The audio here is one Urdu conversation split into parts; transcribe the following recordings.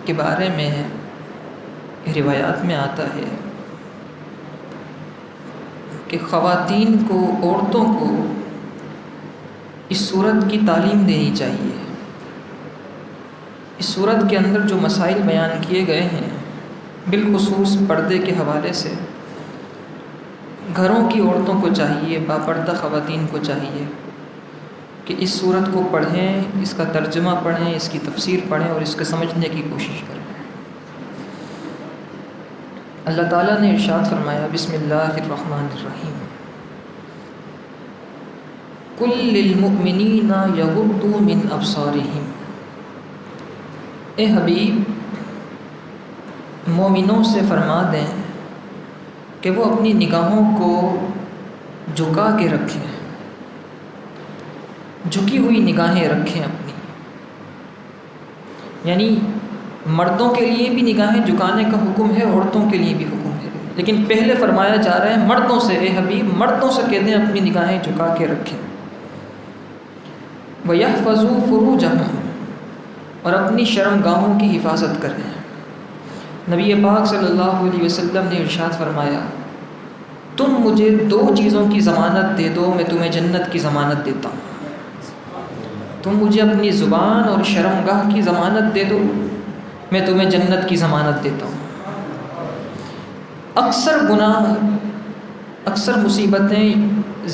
کے بارے میں روایات میں آتا ہے کہ خواتین کو، عورتوں کو اس سورت کی تعلیم دینی چاہیے۔ اس سورت کے اندر جو مسائل بیان کیے گئے ہیں، بالخصوص پردے کے حوالے سے، گھروں کی عورتوں کو چاہیے، باپردہ خواتین کو چاہیے کہ اس سورت کو پڑھیں، اس کا ترجمہ پڑھیں، اس کی تفسیر پڑھیں اور اس کو سمجھنے کی کوشش کریں۔ اللہ تعالیٰ نے ارشاد فرمایا، بسم اللہ الرحمن الرحیم، قل للمؤمنین یغضوا من ابصارہم، اے حبیب مومنوں سے فرما دیں کہ وہ اپنی نگاہوں کو جھکا کے رکھیں، جھکی ہوئی نگاہیں رکھیں اپنی، یعنی مردوں کے لیے بھی نگاہیں جھکانے کا حکم ہے، عورتوں کے لیے بھی حکم ہے، لیکن پہلے فرمایا جا رہا ہے مردوں سے، اے حبیب مردوں سے کہتے ہیں اپنی نگاہیں جھکا کے رکھیں۔ وَيَحْفَظُوا فُرُوجَهُمْ، اور اپنی شرمگاہوں کی حفاظت کریں۔ نبی پاک صلی اللہ علیہ وسلم نے ارشاد فرمایا، تم مجھے دو چیزوں کی ضمانت دے دو، میں تمہیں جنت کی ضمانت دیتا ہوں۔ تم مجھے اپنی زبان اور شرمگاہ کی ضمانت دے دو، میں تمہیں جنت کی ضمانت دیتا ہوں۔ اکثر گناہ، اکثر مصیبتیں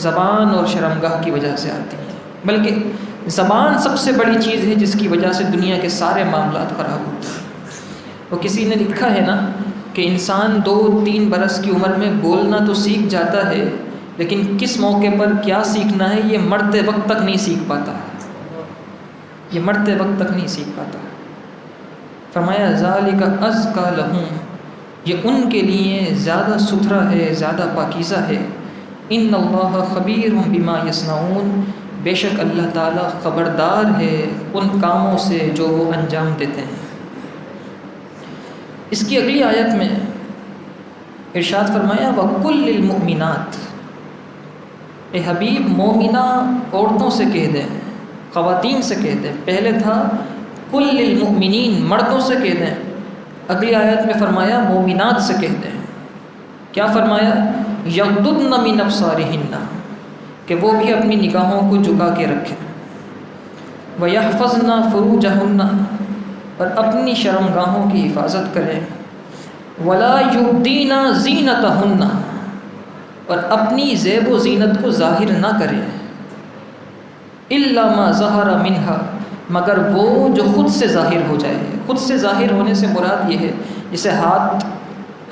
زبان اور شرمگاہ کی وجہ سے آتی ہیں، بلکہ زبان سب سے بڑی چیز ہے جس کی وجہ سے دنیا کے سارے معاملات خراب ہوتے ہیں۔ وہ کسی نے لکھا ہے نا کہ انسان 2-3 برس کی عمر میں بولنا تو سیکھ جاتا ہے، لیکن کس موقع پر کیا سیکھنا ہے یہ مرتے وقت تک نہیں سیکھ پاتا، یہ مرتے وقت تک نہیں سیکھ پاتا۔ فرمایا ذالک ازکی لہم، یہ ان کے لیے زیادہ ستھرا ہے، زیادہ پاکیزہ ہے۔ ان اللہ خبیر بما یصنعون، بے شک اللہ تعالیٰ خبردار ہے ان کاموں سے جو وہ انجام دیتے ہیں۔ اس کی اگلی آیت میں ارشاد فرمایا وَقُلْ لِلْمُؤْمِنَاتِ، اے حبیب مومنہ عورتوں سے کہہ دیں، خواتین سے کہہ دیں۔ پہلے تھا قُلْ لِلْمُؤْمِنِينَ، مردوں سے کہہ دیں، اگلی آیت میں فرمایا مومنات سے کہہ دیں۔ کیا فرمایا؟ یغضضن من ابصارہن، کہ وہ بھی اپنی نگاہوں کو جھکا کے رکھیں۔ وَيَحْفَظْنَ فُرُوجَهُنَّ، اور اپنی شرمگاہوں کی حفاظت کریں۔ وَلَا يُبْدِينَ زِینَتَهُنَّ، اور اپنی زیب و زینت کو ظاہر نہ کریں۔ إِلَّا مَا ظَهَرَ مِنْهَا، مگر وہ جو خود سے ظاہر ہو جائے۔ خود سے ظاہر ہونے سے مراد یہ ہے جیسے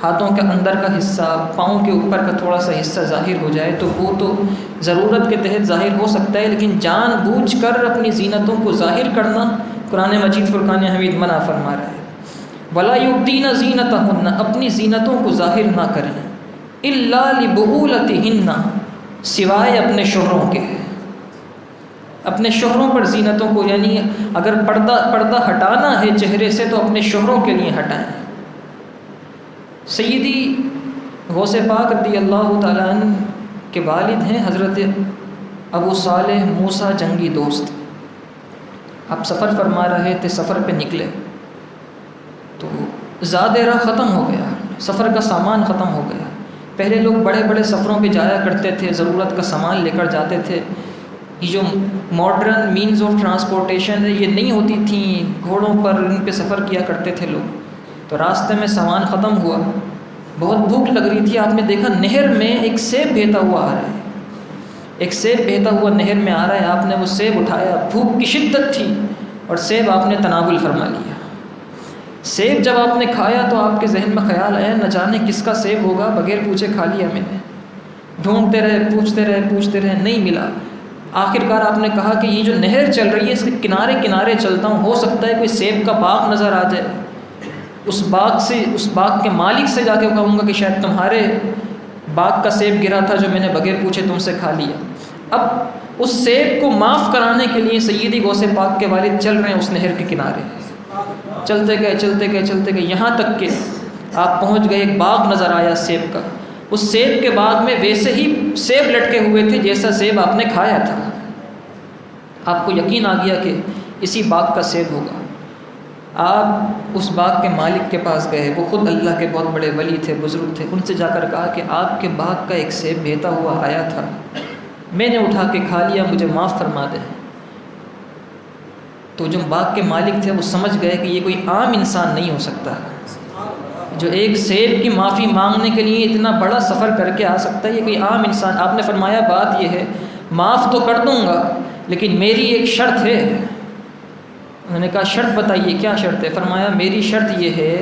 ہاتھوں کے اندر کا حصہ، پاؤں کے اوپر کا تھوڑا سا حصہ ظاہر ہو جائے تو وہ تو ضرورت کے تحت ظاہر ہو سکتا ہے، لیکن جان بوجھ کر اپنی زینتوں کو ظاہر کرنا قرآن مجید فرقان حمید منع فرما رہا ہے۔ وَلَا يُبْدِينَ زِینَتَهُنَّ، اپنی زینتوں کو ظاہر نہ کریں۔ إِلَّا لِبُعُولَتِهِنَّ، سوائے اپنے شوہروں کے، اپنے شوہروں پر زینتوں کو، یعنی اگر پردہ ہٹانا ہے چہرے سے تو اپنے شوہروں کے لیے ہٹائیں۔ سیدی غوث پاک رضی اللہ تعالیٰ عنہ کے والد ہیں حضرت ابو صالح موسیٰ جنگی دوست۔ آپ سفر فرما رہے تھے، سفر پہ نکلے تو زاد راہ ختم ہو گیا، سفر کا سامان ختم ہو گیا۔ پہلے لوگ بڑے بڑے سفروں پہ جایا کرتے تھے، ضرورت کا سامان لے کر جاتے تھے۔ یہ جو ماڈرن مینز آف ٹرانسپورٹیشن ہے یہ نہیں ہوتی تھیں، گھوڑوں پر ان پہ سفر کیا کرتے تھے لوگ۔ تو راستے میں سامان ختم ہوا، بہت بھوک لگ رہی تھی، آپ نے دیکھا نہر میں ایک سیب بہتا ہوا آ رہا ہے، ایک سیب بہتا ہوا نہر میں آ رہا ہے۔ آپ نے وہ سیب اٹھایا، بھوک کی شدت تھی اور سیب آپ نے تناول فرما لیا۔ سیب جب آپ نے کھایا تو آپ کے ذہن میں خیال آیا نہ جانے کس کا سیب ہوگا، بغیر پوچھے کھا لیا میں نے۔ ڈھونڈتے رہے، پوچھتے رہے، نہیں ملا۔ آخرکار آپ نے کہا کہ یہ جو نہر چل رہی ہے اس کے کنارے کنارے چلتا ہوں، ہو سکتا ہے کوئی سیب کا باغ نظر آ جائے، اس باغ کے مالک سے جا کے کہوں گا کہ شاید تمہارے باغ کا سیب گرا تھا جو میں نے بغیر پوچھے تم سے کھا لیا۔ اب اس سیب کو معاف کرانے کے لیے سیدی غوث پاک کے والد چل رہے ہیں اس نہر کے کنارے، چلتے گئے یہاں تک کہ آپ پہنچ گئے، ایک باغ نظر آیا سیب کا. اس سیب کے باغ میں ویسے ہی سیب لٹکے ہوئے تھے جیسا سیب آپ نے کھایا تھا. آپ کو یقین آ گیا کہ اسی باغ کا سیب ہوگا. آپ اس باغ کے مالک کے پاس گئے، وہ خود اللہ کے بہت بڑے ولی تھے، بزرگ تھے. ان سے جا کر کہا کہ آپ کے باغ کا ایک سیب بہتا ہوا آیا تھا، میں نے اٹھا کے کھا لیا، مجھے معاف فرما دیں. تو جو باغ کے مالک تھے وہ سمجھ گئے کہ یہ کوئی عام انسان نہیں ہو سکتا جو ایک سیب کی معافی مانگنے کے لیے اتنا بڑا سفر کر کے آ سکتا ہے، یہ کوئی عام انسان. آپ نے فرمایا بات یہ ہے معاف تو کر دوں گا لیکن میری ایک شرط ہے. انہوں نے کہا شرط بتائیے، کیا شرط ہے؟ فرمایا میری شرط یہ ہے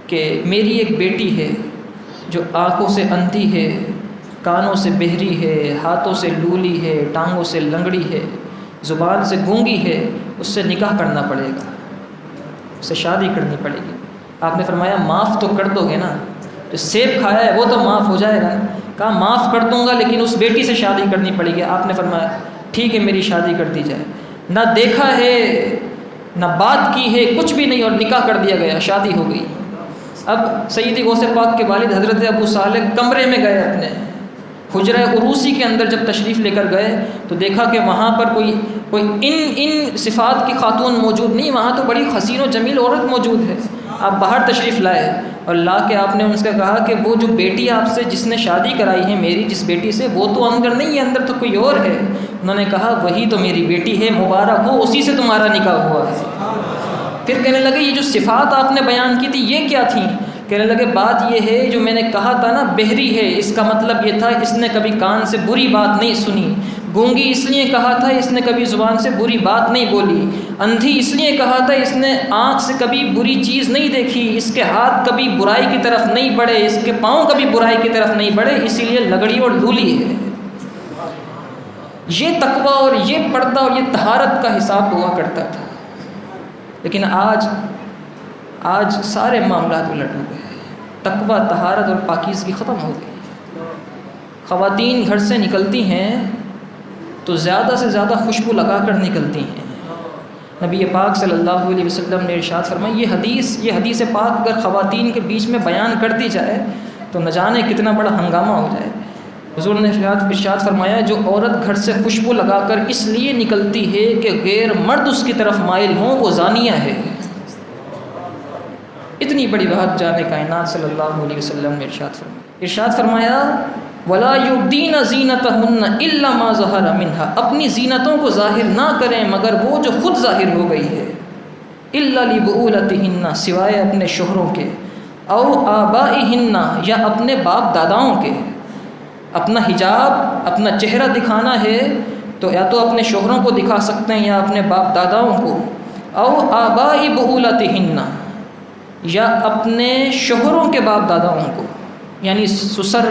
کہ میری ایک بیٹی ہے جو آنکھوں سے اندھی ہے، کانوں سے بہری ہے، ہاتھوں سے لولی ہے، ٹانگوں سے لنگڑی ہے، زبان سے گونگی ہے، اس سے نکاح کرنا پڑے گا، اس سے شادی کرنی پڑے گی. آپ نے فرمایا معاف تو کر دو گے نا، جو سیب کھایا ہے وہ تو معاف ہو جائے گا نا. کہا معاف کر دوں گا لیکن اس بیٹی سے شادی کرنی پڑے گی. آپ نے فرمایا ٹھیک ہے میری شادی کر دی جائے. نہ دیکھا ہے نہ بات کی ہے، کچھ بھی نہیں، اور نکاح کر دیا گیا، شادی ہو گئی. اب سیدی غوث پاک کے والد حضرت ابو صالح کمرے میں گئے، اپنے حجرہ عروسی کے اندر جب تشریف لے کر گئے تو دیکھا کہ وہاں پر کوئی ان صفات کی خاتون موجود نہیں، وہاں تو بڑی حسین و جمیل عورت موجود ہے. آپ باہر تشریف لائے اور لا کے آپ نے ان سے کہا کہ وہ جو بیٹی آپ سے جس نے شادی کرائی ہے میری، جس بیٹی سے، وہ تو اندر نہیں ہے، اندر تو کوئی اور ہے. انہوں نے کہا وہی تو میری بیٹی ہے، مبارک ہو، اسی سے تمہارا نکاح ہوا ہے. پھر کہنے لگے یہ جو صفات آپ نے بیان کی تھی یہ کیا تھیں؟ کہنے لگے بات یہ ہے جو میں نے کہا تھا نا بہری ہے، اس کا مطلب یہ تھا اس نے کبھی کان سے بری بات نہیں سنی. گونگی اس لیے کہا تھا اس نے کبھی زبان سے بری بات نہیں بولی. اندھی اس لیے کہا تھا اس نے آنکھ سے کبھی بری چیز نہیں دیکھی. اس کے ہاتھ کبھی برائی کی طرف نہیں بڑھے، اس کے پاؤں کبھی برائی کی طرف نہیں بڑھے، اسی لیے لگڑی اور لولی ہے. یہ تقویٰ اور یہ پردہ اور یہ طہارت کا حساب ہوا کرتا تھا. لیکن آج سارے معاملات الٹ ہو گئے. تقویٰ، طہارت اور پاکیزگی ختم ہو گئی. خواتین گھر سے نکلتی ہیں تو زیادہ سے زیادہ خوشبو لگا کر نکلتی ہیں. نبی پاک صلی اللہ علیہ وسلم نے ارشاد فرمایا یہ حدیث پاک اگر خواتین کے بیچ میں بیان کر دی جائے تو نہ جانے کتنا بڑا ہنگامہ ہو جائے. حضور نے ارشاد فرمایا جو عورت گھر سے خوشبو لگا کر اس لیے نکلتی ہے کہ غیر مرد اس کی طرف مائل ہوں وہ زانیہ ہے. اتنی بڑی بات جانے کائنات صلی اللہ علیہ وسلم نے ارشاد فرمایا وَلَا يُبْدِينَ زِينَتَهُنَّ إِلَّا مَا ظَهَرَ مِنْهَا، اپنی زینتوں کو ظاہر نہ کریں مگر وہ جو خود ظاہر ہو گئی ہے. إِلَّا لِبُعُولَتِهِنَّ، سوائے اپنے شوہروں کے، او آبائِهِنَّ، یا اپنے باپ داداؤں کے. اپنا حجاب، اپنا چہرہ دکھانا ہے تو یا تو اپنے شوہروں کو دکھا سکتے ہیں یا اپنے باپ داداؤں کو. او آبائی بؤولتہن، یا اپنے شوہروں کے باپ داداؤں کو، یعنی سسر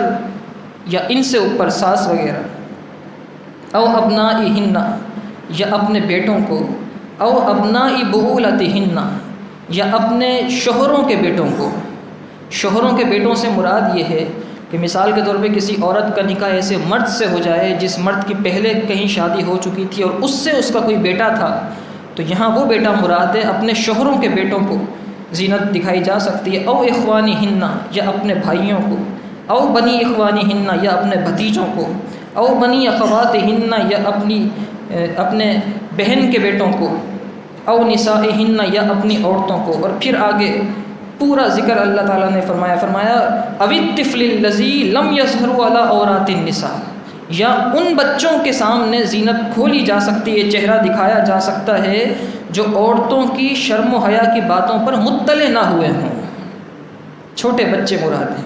یا ان سے اوپر ساس وغیرہ. او ابنائہن، یا اپنے بیٹوں کو. او ابنائی بؤولتہن، یا اپنے شوہروں کے بیٹوں کو. شوہروں کے بیٹوں سے مراد یہ ہے کہ مثال کے طور پہ کسی عورت کا نکاح ایسے مرد سے ہو جائے جس مرد کی پہلے کہیں شادی ہو چکی تھی اور اس سے اس کا کوئی بیٹا تھا، تو یہاں وہ بیٹا مراد ہے. اپنے شوہروں کے بیٹوں کو زینت دکھائی جا سکتی ہے. او اخوانہن، یا اپنے بھائیوں کو. او بنی اخوانہن، یا اپنے بھتیجوں کو. او بنی اخواتہن، یا اپنے بہن کے بیٹوں کو. او نسائہن، یا اپنی عورتوں کو. اور پھر آگے پورا ذکر اللہ تعالیٰ نے فرمایا او الطفل الذی لم یظہروا علی عورات النساء، یا ان بچوں کے سامنے زینت کھولی جا سکتی ہے، چہرہ دکھایا جا سکتا ہے جو عورتوں کی شرم و حیا کی باتوں پر مطلع نہ ہوئے ہوں. چھوٹے بچے مراد ہیں.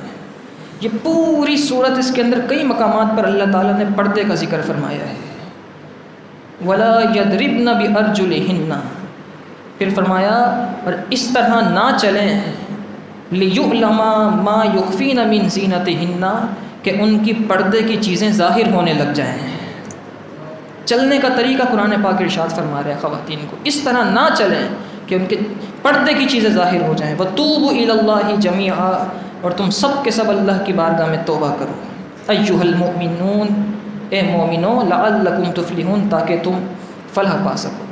یہ پوری صورت اس کے اندر کئی مقامات پر اللہ تعالیٰ نے پردے کا ذکر فرمایا ہے. ولا یضربن بارجلہن، پھر فرمایا اور اس طرح نہ چلیں لیعلم ما یخفین من زینتہن، کہ ان کی پردے کی چیزیں ظاہر ہونے لگ جائیں. چلنے کا طریقہ قرآن پاک ارشاد فرما رہا ہے خواتین کو اس طرح نہ چلیں کہ ان کے پردے کی چیزیں ظاہر ہو جائیں. وَتُوبُوا إِلَى اللَّهِ جَمِيعًا، اور تم سب کے سب اللہ کی بارگاہ میں توبہ کرو. أَيُّهَا الْمُؤْمِنُونَ، اے مومنو، لَعَلَّكُمْ تُفْلِحُونَ، تاکہ تم فلاح پا سکو.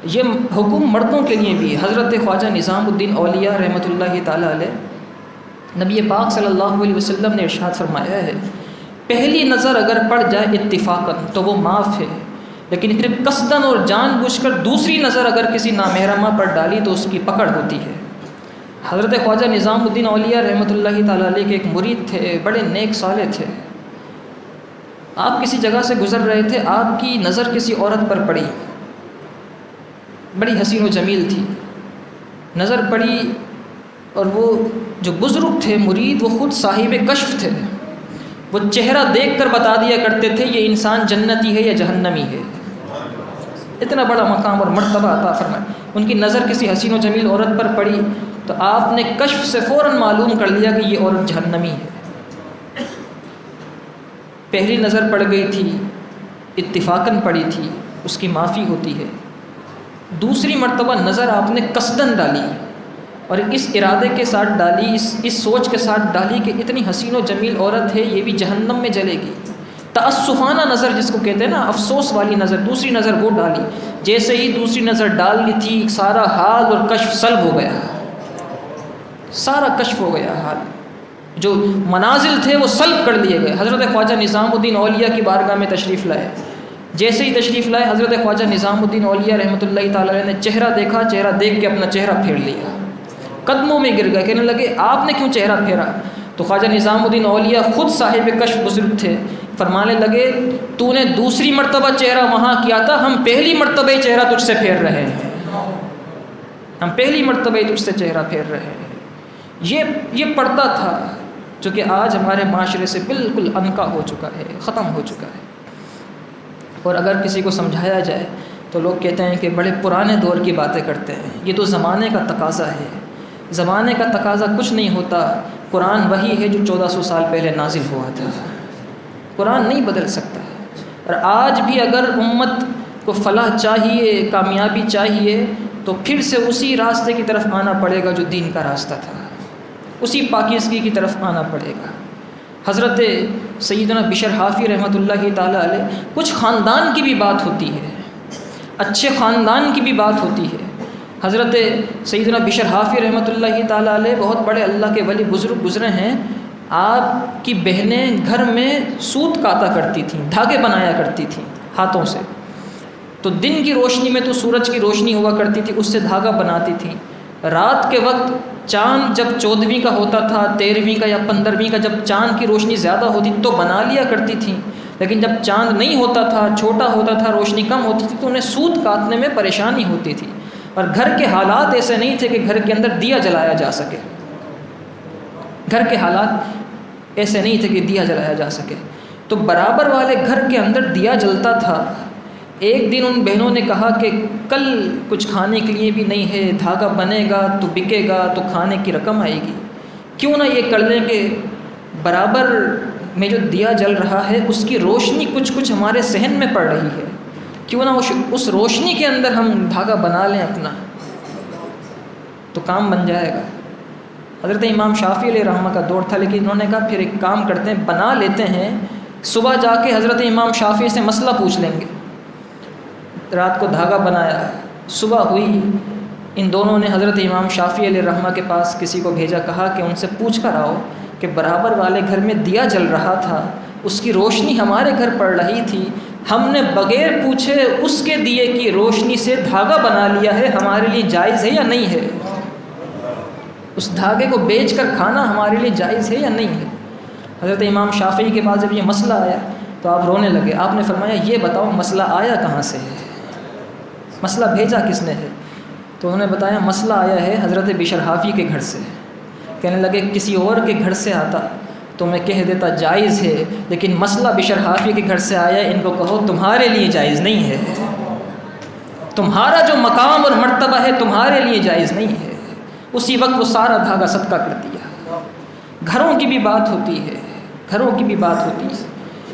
یہ حکم مردوں کے لیے بھی. حضرت خواجہ نظام الدین اولیاء رحمۃ اللہ تعالیٰ علیہ، نبی پاک صلی اللہ علیہ وسلم نے ارشاد فرمایا ہے پہلی نظر اگر پڑ جائے اتفاقاً تو وہ معاف ہے، لیکن پھر قصداً اور جان بوجھ کر دوسری نظر اگر کسی نامحرمہ پر ڈالی تو اس کی پکڑ ہوتی ہے. حضرت خواجہ نظام الدین اولیاء رحمۃ اللہ تعالیٰ علیہ کے ایک مرید تھے، بڑے نیک صالح تھے. آپ کسی جگہ سے گزر رہے تھے، آپ کی نظر کسی عورت پر پڑی، بڑی حسین و جمیل تھی. نظر پڑی اور وہ جو بزرگ تھے مرید، وہ خود صاحب کشف تھے. وہ چہرہ دیکھ کر بتا دیا کرتے تھے یہ انسان جنتی ہے یا جہنمی ہے. اتنا بڑا مقام اور مرتبہ عطا فرمائے. ان کی نظر کسی حسین و جمیل عورت پر پڑی تو آپ نے کشف سے فوراً معلوم کر لیا کہ یہ عورت جہنمی ہے. پہلی نظر پڑ گئی تھی، اتفاقاً پڑی تھی، اس کی معافی ہوتی ہے. دوسری مرتبہ نظر آپ نے قصداً ڈالی اور اس ارادے کے ساتھ ڈالی، اس سوچ کے ساتھ ڈالی کہ اتنی حسین و جمیل عورت ہے، یہ بھی جہنم میں جلے گی. تأسفانہ نظر جس کو کہتے ہیں نا، افسوس والی نظر. دوسری نظر وہ ڈالی، جیسے ہی دوسری نظر ڈال لی تھی سارا حال اور کشف سلب ہو گیا، سارا کشف ہو گیا. حال جو منازل تھے وہ سلب کر لیے گئے. حضرت خواجہ نظام الدین اولیاء کی بارگاہ میں تشریف لائے. جیسے ہی تشریف لائے حضرت خواجہ نظام الدین اولیاء رحمۃ اللہ تعالیٰ علیہ نے چہرہ دیکھا، چہرہ دیکھ کے اپنا چہرہ پھیر لیا، قدموں میں گر گئے. کہنے لگے آپ نے کیوں چہرہ پھیرا؟ تو خواجہ نظام الدین اولیاء خود صاحب کشف بزرگ تھے، فرمانے لگے تو نے دوسری مرتبہ چہرہ وہاں کیا تھا، ہم پہلی مرتبہ ہی چہرہ تجھ سے پھیر رہے ہیں، ہم پہلی مرتبہ ہی تجھ سے چہرہ پھیر رہے ہیں. یہ پردہ تھا جو کہ آج ہمارے معاشرے سے بالکل عنقا ہو چکا ہے، ختم ہو چکا ہے. اور اگر کسی کو سمجھایا جائے تو لوگ کہتے ہیں کہ بڑے پرانے دور کی باتیں کرتے ہیں، یہ تو زمانے کا تقاضا ہے. زمانے کا تقاضا کچھ نہیں ہوتا. قرآن وہی ہے جو 1400 سال پہلے نازل ہوا تھا. قرآن نہیں بدل سکتا. اور آج بھی اگر امت کو فلاح چاہیے، کامیابی چاہیے، تو پھر سے اسی راستے کی طرف آنا پڑے گا جو دین کا راستہ تھا، اسی پاکیزگی کی طرف آنا پڑے گا. حضرت سیدنا بشر حافی رحمۃ اللہ تعالیٰ علیہ، کچھ خاندان کی بھی بات ہوتی ہے، اچھے خاندان کی بھی بات ہوتی ہے. حضرت سیدنا بشر حافی رحمۃ اللہ تعالیٰ علیہ بہت بڑے اللہ کے ولی بزرگ گزرے ہیں. آپ کی بہنیں گھر میں سوت کاتا کرتی تھیں، دھاگے بنایا کرتی تھیں ہاتھوں سے. تو دن کی روشنی میں تو سورج کی روشنی ہوا کرتی تھی، اس سے دھاگا بناتی تھیں. رات کے وقت چاند جب 14ویں کا ہوتا تھا، 13ویں کا یا 15ویں کا، جب چاند کی روشنی زیادہ ہوتی تو بنا لیا کرتی تھیں. لیکن جب چاند نہیں ہوتا تھا، چھوٹا ہوتا تھا، روشنی کم ہوتی تھی، تو انہیں سوت کاٹنے میں پریشانی ہوتی تھی. اور گھر کے حالات ایسے نہیں تھے کہ گھر کے اندر دیا جلایا جا سکے. گھر کے حالات ایسے نہیں تھے کہ دیا جلایا جا سکے. تو برابر والے گھر کے اندر دیا جلتا تھا. ایک دن ان بہنوں نے کہا کہ کل کچھ کھانے کے لیے بھی نہیں ہے، دھاگا بنے گا تو بکے گا تو کھانے کی رقم آئے گی، کیوں نہ یہ کر لیں کہ برابر میں جو دیا جل رہا ہے اس کی روشنی کچھ ہمارے صحن میں پڑ رہی ہے، کیوں نہ اس روشنی کے اندر ہم دھاگا بنا لیں اپنا، تو کام بن جائے گا. حضرت امام شافعی علیہ رحمہ کا دور تھا، لیکن انہوں نے کہا پھر ایک کام کرتے ہیں، بنا لیتے ہیں، صبح جا کے حضرت امام شافعی سے مسئلہ پوچھ لیں گے. رات کو دھاگا بنایا، صبح ہوئی، ان دونوں نے حضرت امام شافعی علیہ رحمہ کے پاس کسی کو بھیجا، کہا کہ ان سے پوچھ کر آؤ کہ برابر والے گھر میں دیا جل رہا تھا، اس کی روشنی ہمارے گھر پڑ رہی تھی، ہم نے بغیر پوچھے اس کے دیے کی روشنی سے دھاگا بنا لیا ہے، ہمارے لیے جائز ہے یا نہیں ہے؟ اس دھاگے کو بیچ کر کھانا ہمارے لیے جائز ہے یا نہیں ہے؟ حضرت امام شافعی کے پاس جب یہ مسئلہ آیا تو آپ رونے لگے. آپ نے فرمایا یہ بتاؤ مسئلہ آیا کہاں سے ہے، مسئلہ بھیجا کس نے ہے؟ تو انہوں نے بتایا مسئلہ آیا ہے حضرت بشر حافی کے گھر سے. کہنے لگے کسی اور کے گھر سے آتا تو میں کہہ دیتا جائز ہے، لیکن مسئلہ بشر حافی کے گھر سے آیا، ان کو کہو تمہارے لیے جائز نہیں ہے، تمہارا جو مقام اور مرتبہ ہے تمہارے لیے جائز نہیں ہے. اسی وقت وہ سارا دھاگا صدقہ کر دیا. گھروں کی بھی بات ہوتی ہے، گھروں کی بھی بات ہوتی ہے.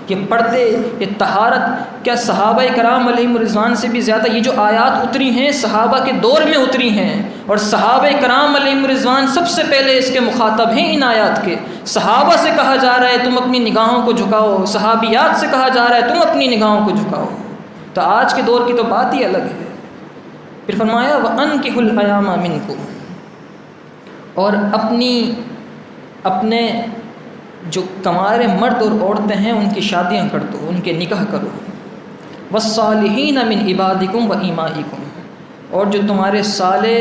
یہ پردے، یہ طہارت، کیا صحابہ کرام علیہم رضوان سے بھی زیادہ یہ جو آیات اتری ہیں صحابہ کے دور میں اتری ہیں، اور صحابہ کرام علیہم رضوان سب سے پہلے اس کے مخاطب ہیں ان آیات کے. صحابہ سے کہا جا رہا ہے تم اپنی نگاہوں کو جھکاؤ، صحابیات سے کہا جا رہا ہے تم اپنی نگاہوں کو جھکاؤ. تو آج کے دور کی تو بات ہی الگ ہے. پھر فرمایا وَأَنكِحُوا الْأَيَامَ مِنكُمْ، اور اپنے جو کمار مرد اور عورتیں ہیں ان کی شادیاں کر دو، ان کے نکاح کرو، وَالصَّالِحِينَ مِنْ عِبَادِكُمْ وَإِمَائِكُمْ، اور جو تمہارے صالح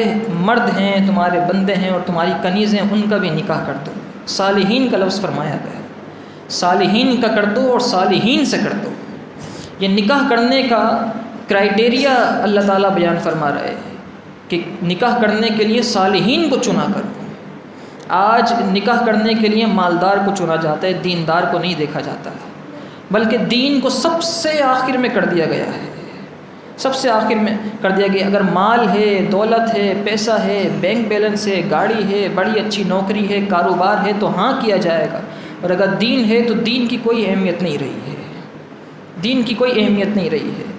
مرد ہیں، تمہارے بندے ہیں اور تمہاری کنیزیں ہیں، ان کا بھی نکاح کر دو۔ صالحین کا لفظ فرمایا گیا ہے، صالحین کا کر دو اور صالحین سے کر دو۔ یہ نکاح کرنے کا کرائٹیریا اللہ تعالیٰ بیان فرما رہے ہیں کہ نکاح کرنے کے لیے صالحین کو چنا کرو۔ آج نکاح کرنے کے لیے مالدار کو چنا جاتا ہے، دیندار کو نہیں دیکھا جاتا، بلکہ دین کو سب سے آخر میں کر دیا گیا ہے، سب سے آخر میں کر دیا گیا۔ اگر مال ہے، دولت ہے، پیسہ ہے، بینک بیلنس ہے، گاڑی ہے، بڑی اچھی نوکری ہے، کاروبار ہے تو ہاں کیا جائے گا، اور اگر دین ہے تو دین کی کوئی اہمیت نہیں رہی ہے، دین کی کوئی اہمیت نہیں رہی ہے۔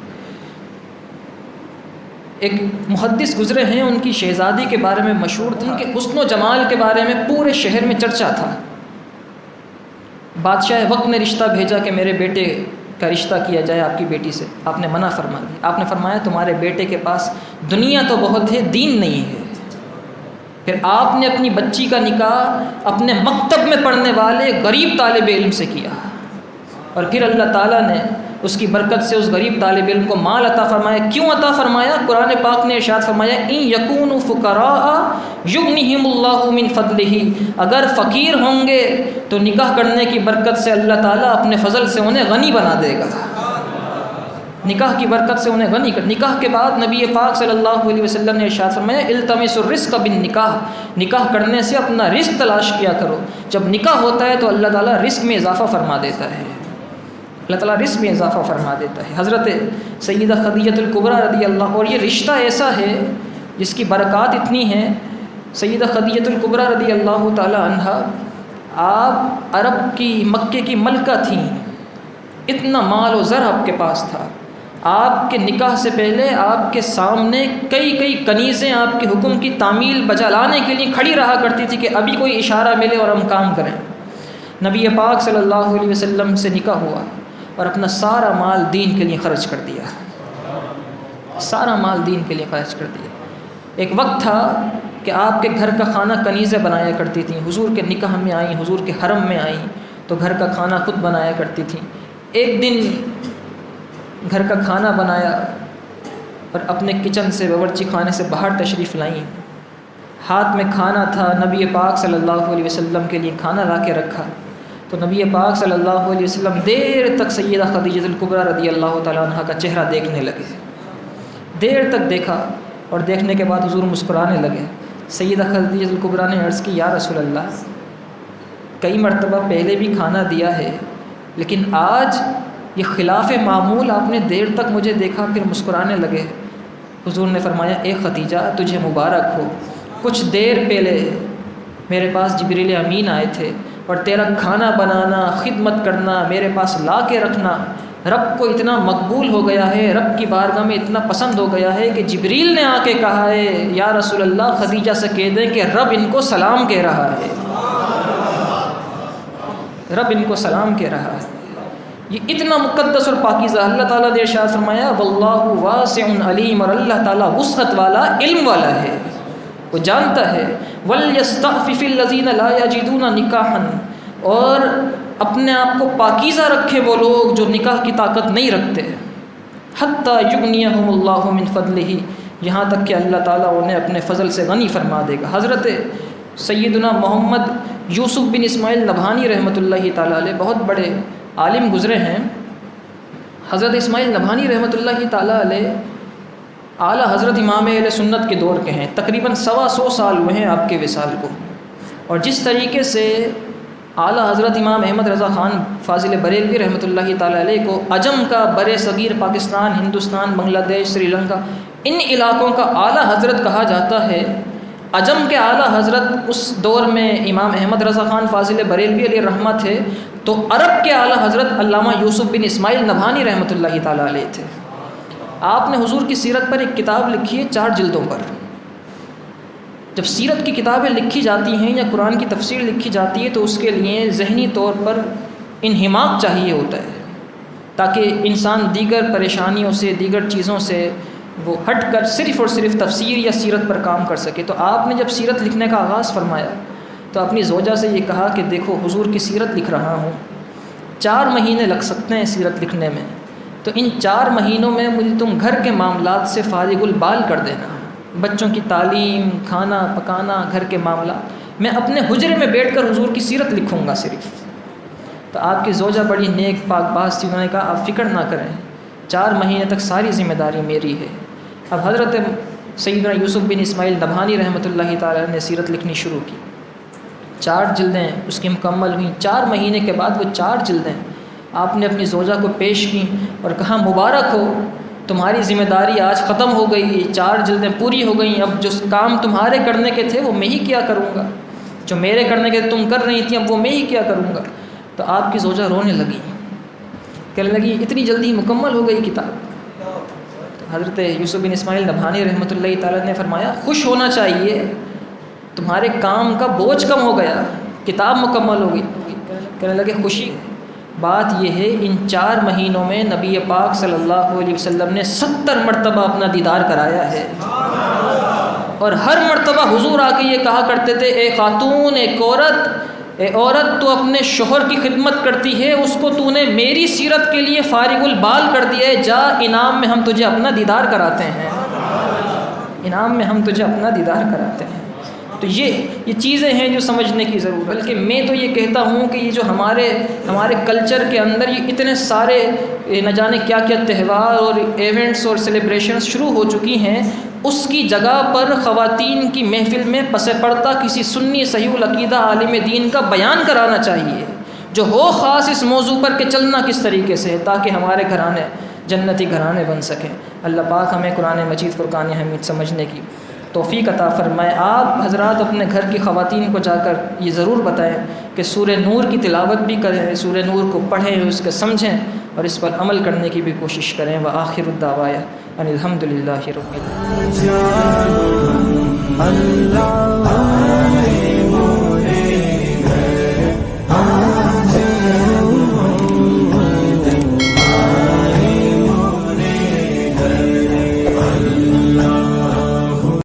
ایک محدث گزرے ہیں، ان کی شہزادی کے بارے میں مشہور تھا، ان کے حسن و جمال کے بارے میں پورے شہر میں چرچا تھا۔ بادشاہ وقت نے رشتہ بھیجا کہ میرے بیٹے کا رشتہ کیا جائے آپ کی بیٹی سے، آپ نے منع فرما دی۔ آپ نے فرمایا تمہارے بیٹے کے پاس دنیا تو بہت ہے، دین نہیں ہے۔ پھر آپ نے اپنی بچی کا نکاح اپنے مکتب میں پڑھنے والے غریب طالب علم سے کیا، اور پھر اللہ تعالیٰ نے اس کی برکت سے اس غریب طالب علم کو مال عطا فرمایا۔ کیوں عطا فرمایا؟ قرآن پاک نے ارشاد فرمایا ان یکونوا فقراء یغنیہم اللہ من فضلہ، اگر فقیر ہوں گے تو نکاح کرنے کی برکت سے اللہ تعالیٰ اپنے فضل سے انہیں غنی بنا دے گا، نکاح کی برکت سے انہیں غنی کر۔ نکاح کے بعد نبی پاک صلی اللہ علیہ وسلم نے ارشاد فرمایا التمسوا الرزق بالنکاح، نکاح کرنے سے اپنا رزق تلاش کیا کرو۔ جب نکاح ہوتا ہے تو اللہ تعالیٰ رزق میں اضافہ فرما دیتا ہے، اللہ تعالیٰ رزق میں اضافہ فرما دیتا ہے۔ حضرت سیدہ خدیجہ الکبریٰ رضی اللہ، اور یہ رشتہ ایسا ہے جس کی برکات اتنی ہیں۔ سیدہ خدیجہ الکبریٰ رضی اللہ تعالی عنہ آپ عرب کی مکے کی ملکہ تھیں، اتنا مال و زر آپ کے پاس تھا۔ آپ کے نکاح سے پہلے آپ کے سامنے کئی کنیزیں آپ کے حکم کی تعمیل بجا لانے کے لیے کھڑی رہا کرتی تھی کہ ابھی کوئی اشارہ ملے اور ہم کام کریں۔ نبی پاک صلی اللہ علیہ وسلم سے نکاح ہوا اور اپنا سارا مال دین کے لیے خرچ کر دیا، سارا مال دین کے لیے خرچ کر دیا۔ ایک وقت تھا کہ آپ کے گھر کا کھانا کنیزیں بنایا کرتی تھیں، حضور کے نکاح میں آئیں، حضور کے حرم میں آئیں تو گھر کا کھانا خود بنایا کرتی تھیں۔ ایک دن گھر کا کھانا بنایا اور اپنے کچن سے باورچی خانے سے باہر تشریف لائیں، ہاتھ میں کھانا تھا، نبی پاک صلی اللہ علیہ وسلم کے لیے کھانا لا کے رکھا تو نبی پاک صلی اللہ علیہ وسلم دیر تک سیدہ خدیجہ الکبریٰ رضی اللہ تعالیٰ عنہ کا چہرہ دیکھنے لگے، دیر تک دیکھا اور دیکھنے کے بعد حضور مسکرانے لگے۔ سیدہ خدیجہ الکبریٰ نے عرض کی یا رسول اللہ، کئی مرتبہ پہلے بھی کھانا دیا ہے لیکن آج یہ خلاف معمول، آپ نے دیر تک مجھے دیکھا پھر مسکرانے لگے۔ حضور نے فرمایا اے خدیجہ تجھے مبارک ہو، کچھ دیر پہلے میرے پاس جبریل امین آئے تھے اور تیرا کھانا بنانا، خدمت کرنا، میرے پاس لا کے رکھنا رب کو اتنا مقبول ہو گیا ہے، رب کی بارگاہ میں اتنا پسند ہو گیا ہے کہ جبریل نے آ کے کہا ہے یا رسول اللہ خدیجہ سے کہہ دیں کہ رب ان کو سلام کہہ رہا ہے، رب ان کو سلام کہہ رہا ہے۔ یہ اتنا مقدس اور پاکیزہ، اللہ تعالیٰ نے ارشاد فرمایا واللہ واسع علیم، اور اللہ تعالیٰ وسعت والا، علم والا ہے، وہ جانتا ہے۔ وَلْيَسْتَعْفِفِ الَّذِينَ لَا يَجِدُونَ نِكَاحًا، اور اپنے آپ کو پاکیزہ رکھے وہ لوگ جو نکاح کی طاقت نہیں رکھتے، حَتَّى يُغْنِيَهُمُ اللَّهُ مِنْ فَضْلِهِ، یہاں تک کہ اللہ تعالیٰ انہیں اپنے فضل سے غنی فرما دے گا۔ حضرت سیدنا محمد یوسف بن اسماعیل نبہانی رحمۃ اللہ تعالیٰ علیہ بہت بڑے عالم گزرے ہیں۔ حضرت اسماعیل نبہانی رحمۃ اللہ تعالیٰ علیہ اعلیٰ حضرت امام اہل سنت کے دور کے ہیں، تقریباً 125 سال ہوئے ہیں آپ کے وصال کو، اور جس طریقے سے اعلیٰ حضرت امام احمد رضا خان فاضل بریلوی رحمۃ اللہ تعالیٰ علیہ کو عجم کا، بر صغیر پاکستان، ہندوستان، بنگلہ دیش، سری لنکا، ان علاقوں کا اعلیٰ حضرت کہا جاتا ہے، عجم کے اعلیٰ حضرت اس دور میں امام احمد رضا خان فاضل بریلوی علیہ رحمہ تھے، تو عرب کے اعلیٰ حضرت علامہ یوسف بن اسماعیل نبہانی رحمۃ اللہ تعالیٰ علیہ تھے۔ آپ نے حضور کی سیرت پر ایک کتاب لکھی ہے 4 جلدوں پر۔ جب سیرت کی کتابیں لکھی جاتی ہیں یا قرآن کی تفسیر لکھی جاتی ہے تو اس کے لیے ذہنی طور پر انہماک چاہیے ہوتا ہے، تاکہ انسان دیگر پریشانیوں سے، دیگر چیزوں سے وہ ہٹ کر صرف اور صرف تفسیر یا سیرت پر کام کر سکے۔ تو آپ نے جب سیرت لکھنے کا آغاز فرمایا تو اپنی زوجہ سے یہ کہا کہ دیکھو حضور کی سیرت لکھ رہا ہوں، 4 مہینے لگ سکتے ہیں سیرت لکھنے میں، تو ان 4 مہینوں میں مجھے تم گھر کے معاملات سے فارغ البال کر دینا، بچوں کی تعلیم، کھانا پکانا، گھر کے معاملات، میں اپنے حجرے میں بیٹھ کر حضور کی سیرت لکھوں گا صرف۔ تو آپ کی زوجہ بڑی نیک پاک باز تھی، انہوں نے کہا آپ فکر نہ کریں، 4 مہینے تک ساری ذمہ داری میری ہے۔ اب حضرت سیدنا یوسف بن اسماعیل نبہانی رحمۃ اللہ تعالیٰ نے سیرت لکھنی شروع کی، 4 جلدیں اس کی مکمل ہوئیں۔ 4 مہینے کے بعد وہ 4 جلدیں آپ نے اپنی زوجہ کو پیش کیں اور کہا مبارک ہو، تمہاری ذمہ داری آج ختم ہو گئی، 4 جلدیں پوری ہو گئیں، اب جو کام تمہارے کرنے کے تھے وہ میں ہی کیا کروں گا، جو میرے کرنے کے تم کر رہی تھیں اب وہ میں ہی کیا کروں گا۔ تو آپ کی زوجہ رونے لگی، کہنے لگی اتنی جلدی مکمل ہو گئی کتاب۔ تو حضرت یوسف بن اسماعیل نبہانی رحمۃ اللہ تعالیٰ نے فرمایا خوش ہونا چاہیے، تمہارے کام کا بوجھ کم ہو گیا، کتاب مکمل ہو گئی۔ کہنے لگے خوشی، بات یہ ہے ان 4 مہینوں میں نبی پاک صلی اللہ علیہ وسلم نے 70 مرتبہ اپنا دیدار کرایا ہے، اور ہر مرتبہ حضور آ کے یہ کہا کرتے تھے اے خاتون، اے عورت تو اپنے شوہر کی خدمت کرتی ہے، اس کو تو نے میری سیرت کے لیے فارغ البال کر دیا ہے، جا انعام میں ہم تجھے اپنا دیدار کراتے ہیں، انعام میں ہم تجھے اپنا دیدار کراتے ہیں۔ تو یہ چیزیں ہیں جو سمجھنے کی ضرورت، بلکہ میں تو یہ کہتا ہوں کہ یہ جو ہمارے کلچر کے اندر یہ اتنے سارے نہ جانے کیا کیا تہوار اور ایونٹس اور سیلیبریشنز شروع ہو چکی ہیں، اس کی جگہ پر خواتین کی محفل میں پس پردہ کسی سنی صحیح العقیدہ عالم دین کا بیان کرانا چاہیے، جو ہو خاص اس موضوع پر کہ چلنا کس طریقے سے ہے، تاکہ ہمارے گھرانے جنتی گھرانے بن سکیں۔ اللہ پاک ہمیں قرآن مجید فرقان حمید سمجھنے کی توفیق عطا فرمائے۔ آپ حضرات اپنے گھر کی خواتین کو جا کر یہ ضرور بتائیں کہ سورہ نور کی تلاوت بھی کریں، سورہ نور کو پڑھیں، اس کو سمجھیں اور اس پر عمل کرنے کی بھی کوشش کریں۔ وآخر الدعوایا ان الحمد للہ رب العالمین۔